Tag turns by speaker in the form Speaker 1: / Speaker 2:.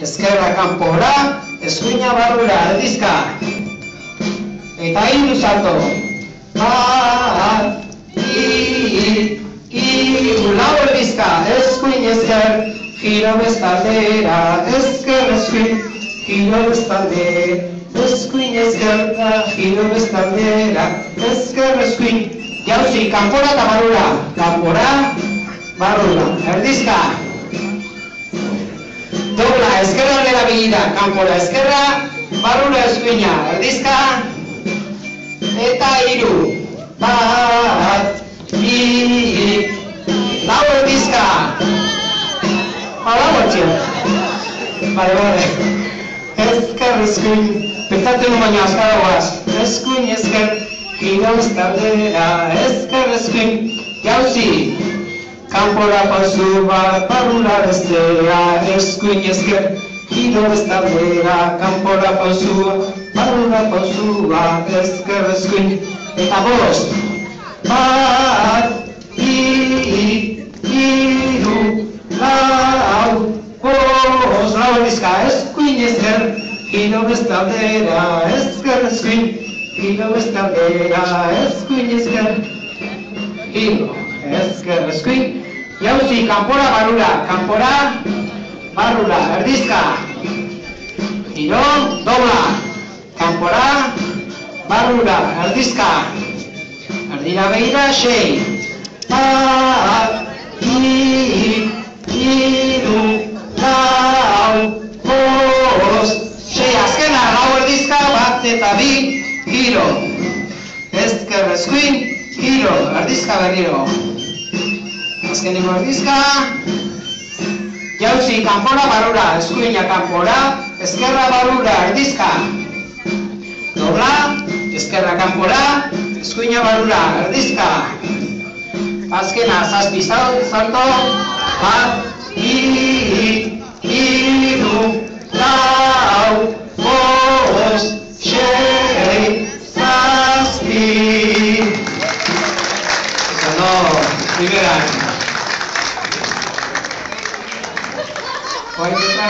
Speaker 1: Ezkerra kanpora, eskuina barrura, erdizka. Eta hiru salto. Bat, hiru, lau erdizka. Eskuin ezker, giro bestaldera. Ezker eskuin, giro bestaldera. Eskuin ezkerra, giro bestaldera. Ezker eskuin. Jauzi, kanpora eta barrura. Kanpora, barrura, erdizka. Dobla, ezkerra aldera begida, kanpora ezkerra, barrura eskuina, erdizka. Eta hiru. Bat, lau erdizka. Lau hortxio. Bale. Ezker eskuin, pentsatzen baina azkaragoaz. Eskuin ezker, giro bestaldera, ezker eskuin, jauzi. Kanpora pausu bat, barrura bestea, eskuin ezker, giro bestaldera. Kanpora pausu bat, barrura pausu bat, ezker eskuin. Eta bost. Bat, hiru, lau, bost, lau erdizka, eskuin ezker, giro bestaldera, ezker eskuin, giro bestaldera, eskuin ezker, giro. Ezker eskuin, jauzi, kanpora barrura, kanpora, barrura, erdizka. Giro, dobla, kanpora, barrura, erdizka. Erdira behira, 6. Bat, hiru, lau, bost, 6. Azkena, lau erdizka, bat eta bi, giro. Ezker eskuin, giro, erdizka berriro. Azkeneko erdizka. Jauzi, kanpora barrura, eskuina kanpora, ezkerra barrura, erdizka. Dobla, ezkerra kanpora, eskuina barrura, erdizka. Azkena, 7 salto. Bat, hiru, lau, bost, 6, 7. Eso no, primera. ¿Cuál es esta?